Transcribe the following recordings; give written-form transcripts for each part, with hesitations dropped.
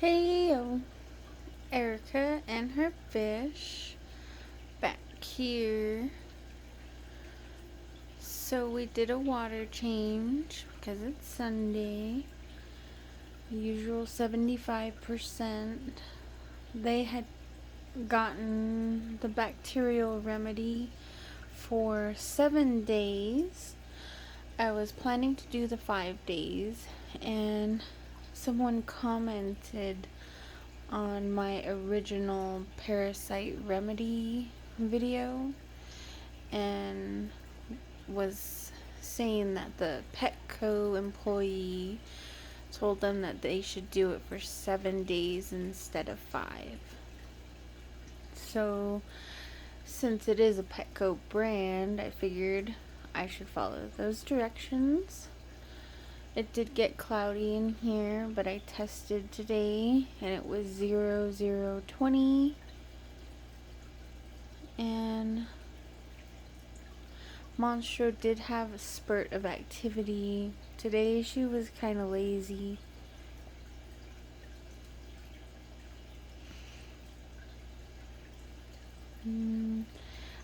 Hey, Erica and her fish back here. So we did a water change because it's Sunday. Usual 75%. They had gotten the bacterial remedy for 7 days. I was planning to do the 5 days, and someone commented on my original parasite remedy video and was saying that the Petco employee told them that they should do it for 7 days instead of 5. So since it is a Petco brand, I figured I should follow those directions. It did get cloudy in here, but I tested today and it was 0020. And Monstro did have a spurt of activity. Today she was kind of lazy.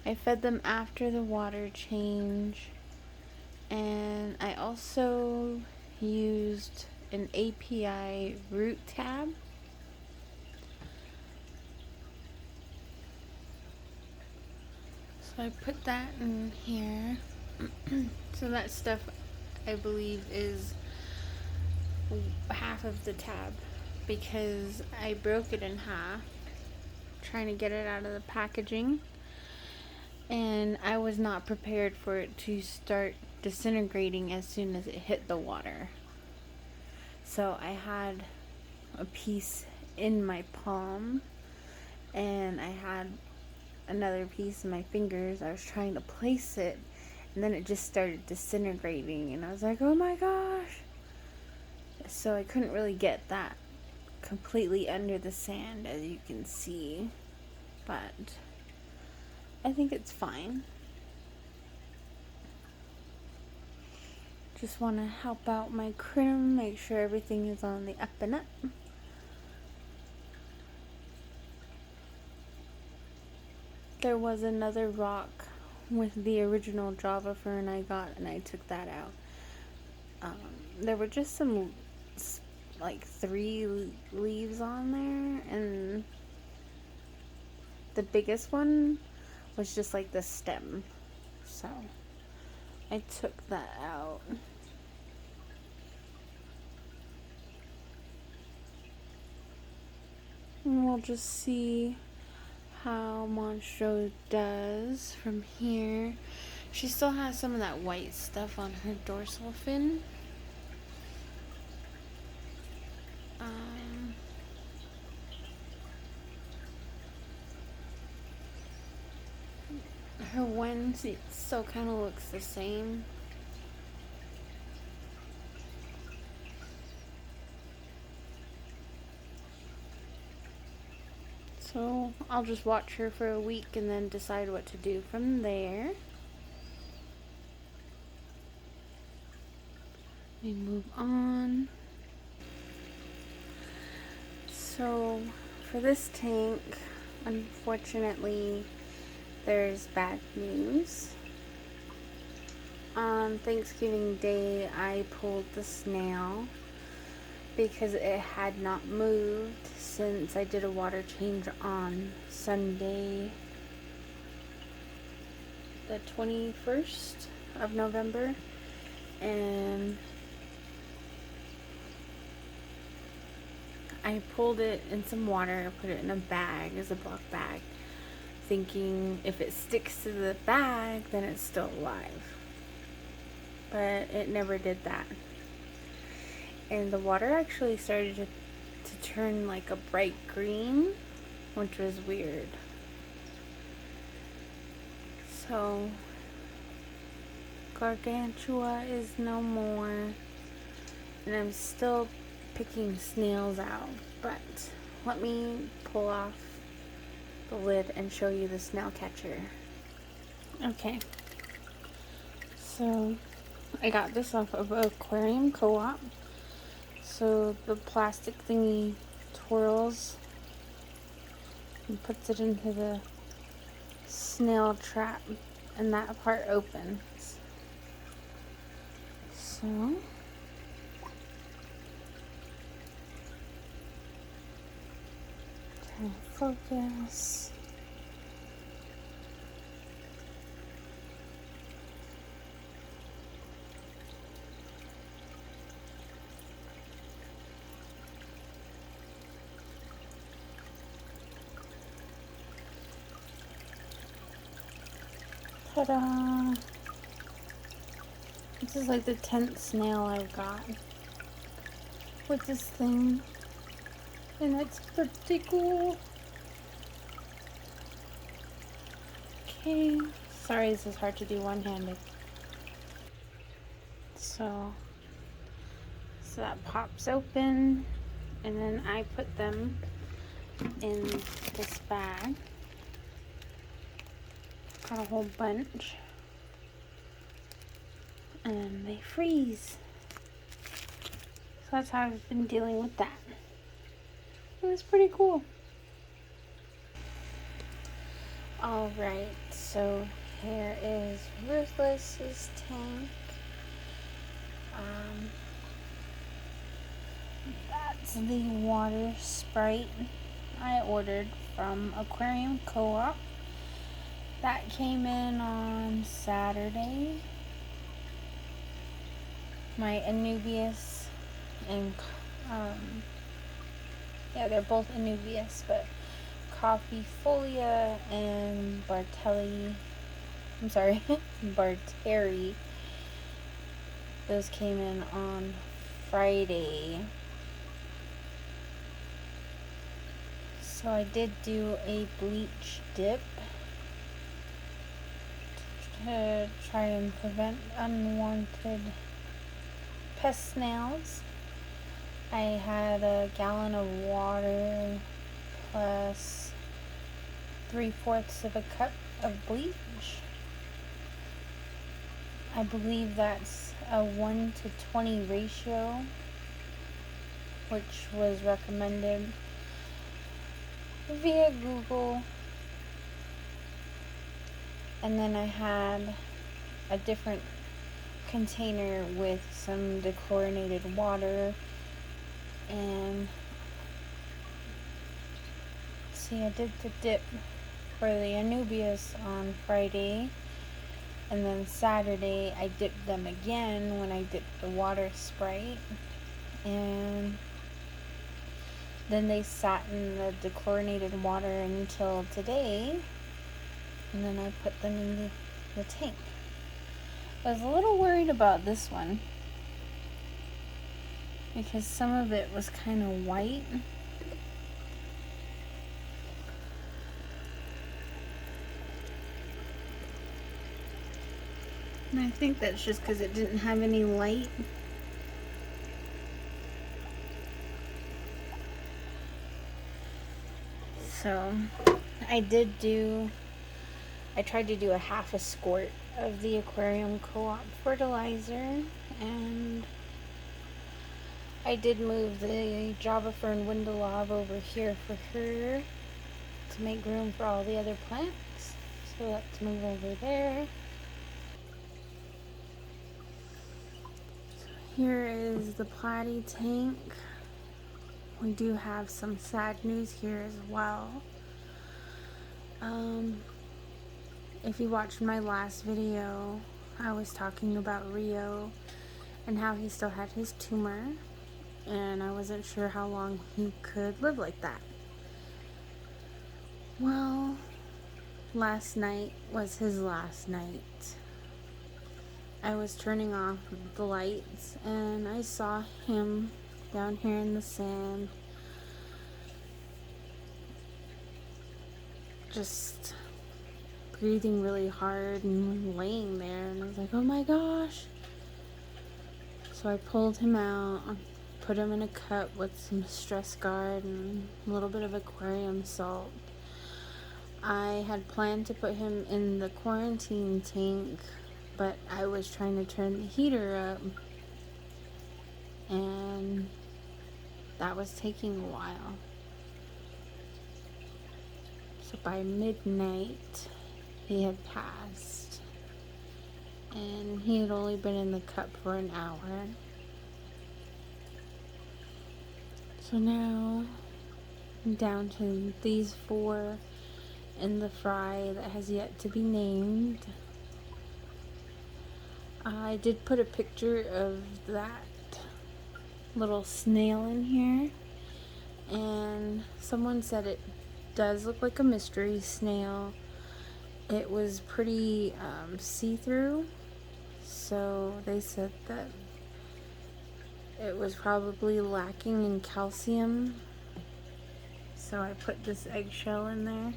I fed them after the water change, and I also used an API root tab. So I put that in here. So that stuff, I believe, is half of the tab because I broke it in half trying to get it out of the packaging, and I was not prepared for it to start disintegrating as soon as it hit the water. So I had a piece in my palm and I had another piece in my fingers. I was trying to place it, and then it just started disintegrating, and I was like, oh my gosh. So I couldn't really get that completely under the sand, as you can see, but I think it's fine. Just want to help out my crim, make sure everything is on the up and up. There was another rock with the original Java fern I got, and I took that out. There were just some like 3 leaves on there, and the biggest one was just like the stem, so I took that out. And we'll just see how Monstro does from here. She still has some of that white stuff on her dorsal fin. Her wings still kind of looks the same. So I'll just watch her for a week and then decide what to do from there. We move on. So for this tank, unfortunately, there's bad news. On Thanksgiving Day, I pulled the snail because it had not moved since I did a water change on Sunday, the 21st of November, and I pulled it in some water, put it in a bag, as a block bag, thinking if it sticks to the bag, then it's still alive. But it never did that. And the water actually started to turn like a bright green, which was weird. So Gargantua is no more, and I'm still picking snails out, but let me pull off the lid and show you the snail catcher. Okay, so I got this off of Aquarium Co-op. So the plastic thingy twirls and puts it into the snail trap, and that part opens. So trying to focus. Ta-da! This is like the 10th snail I've got with this thing, and it's pretty cool. Okay, sorry this is hard to do one-handed. So that pops open, and then I put them in this bag. Got a whole bunch, and they freeze. So that's how I've been dealing with that. It was pretty cool. Alright, so here is Ruthless's tank. That's the water Sprite I ordered from Aquarium Co-op. That came in on Saturday. My Anubius and yeah, they're both Anubius, but Coffee Folia and Bartelli, I'm sorry, Barteri, those came in on Friday. So I did do a bleach dip to try and prevent unwanted pest snails. I had a gallon of water plus 3/4 of a cup of bleach. I believe that's a 1:20 ratio, which was recommended via Google. And then I had a different container with some dechlorinated water, and see, I did the dip for the Anubias on Friday, and then Saturday I dipped them again when I dipped the water Sprite, and then they sat in the dechlorinated water until today, and then I put them in the tank. I was a little worried about this one because some of it was kind of white. And I think that's just because it didn't have any light. So I tried to do a half a squirt of the Aquarium Co-op fertilizer, and I did move the Java Fern Windalab over here for her to make room for all the other plants. So let's move over there. So here is the Platy tank. We do have some sad news here as well. If you watched my last video, I was talking about Rio and how he still had his tumor, and I wasn't sure how long he could live like that. Well, last night was his last night. I was turning off the lights and I saw him down here in the sand, just breathing really hard and laying there, and I was like, oh my gosh. So I pulled him out, put him in a cup with some stress guard and a little bit of aquarium salt. I had planned to put him in the quarantine tank, but I was trying to turn the heater up, and that was taking a while. So by midnight, he had passed. And he had only been in the cup for an hour. So now I'm down to these 4 in the fry that has yet to be named. I did put a picture of that little snail in here, and someone said it does look like a mystery snail. It was pretty see-through, so they said that it was probably lacking in calcium, so I put this eggshell in there.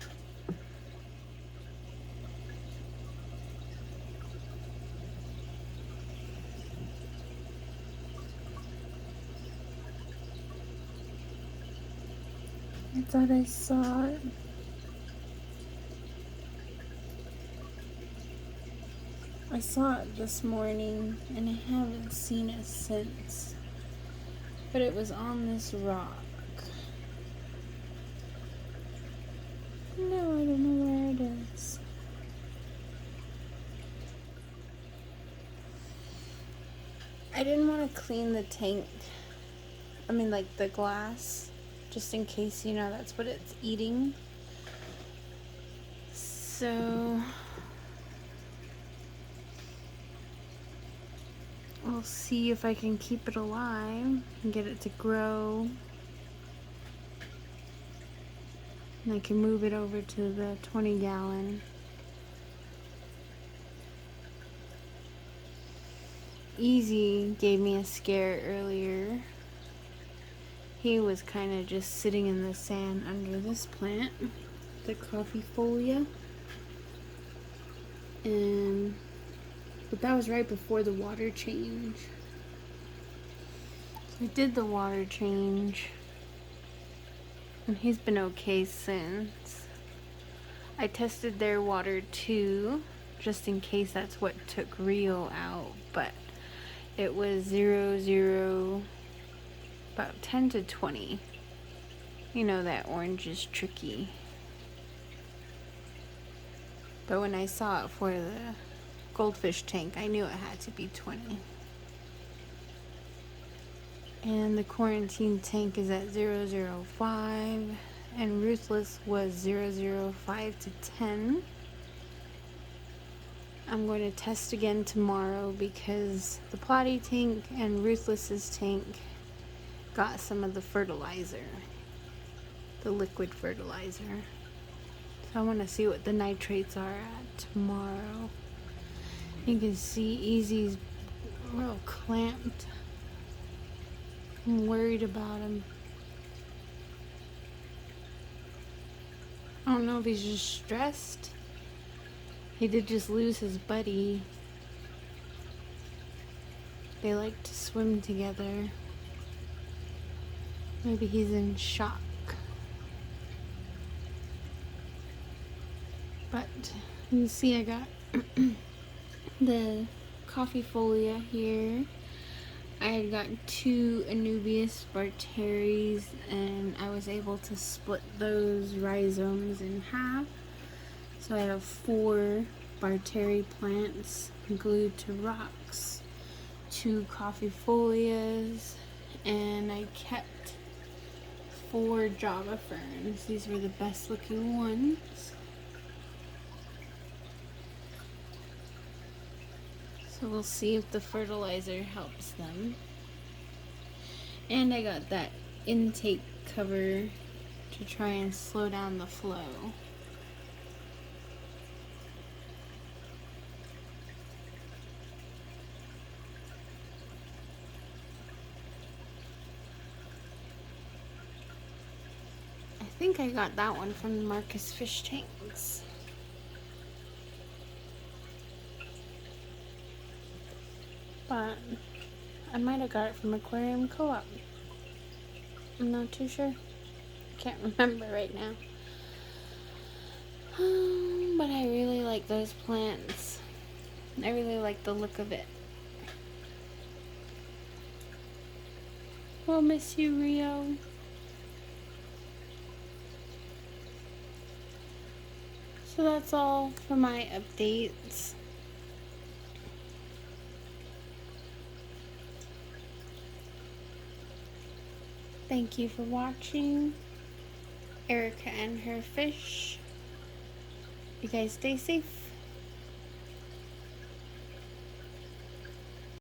I thought I saw it. I saw it this morning and I haven't seen it since. But it was on this rock. No, I don't know where it is. I didn't want to clean the tank. I mean, like the glass, just in case, you know, that's what it's eating. So we'll see if I can keep it alive and get it to grow. And I can move it over to the 20-gallon. Easy gave me a scare earlier. He was kind of just sitting in the sand under this plant, the coffee folia. But that was right before the water change. So I did the water change, and he's been okay since. I tested their water too, just in case that's what took Rio out, but it was 0, about 10 to 20. You know that orange is tricky. But when I saw it for the goldfish tank, I knew it had to be 20. And the quarantine tank is at 005, and Ruthless was 005 to 10. I'm going to test again tomorrow because the Platy tank and Ruthless's tank got some of the fertilizer, the liquid fertilizer. So I want to see what the nitrates are at tomorrow. You can see Easy's real clamped. I'm worried about him. I don't know if he's just stressed. He did just lose his buddy. They like to swim together. Maybe he's in shock. But you see I got the coffee folia here. I had got 2 Anubias barteries, and I was able to split those rhizomes in half. So I have 4 barteri plants glued to rocks, 2 coffee folias, and I kept 4 Java ferns. These were the best looking ones. So we'll see if the fertilizer helps them. And I got that intake cover to try and slow down the flow. I think I got that one from the Marcus Fish Tanks. But I might have got it from Aquarium Co-op. I'm not too sure. Can't remember right now. But I really like those plants. I really like the look of it. We'll miss you, Rio. So that's all for my updates. Thank you for watching. Erica and her fish. You guys stay safe.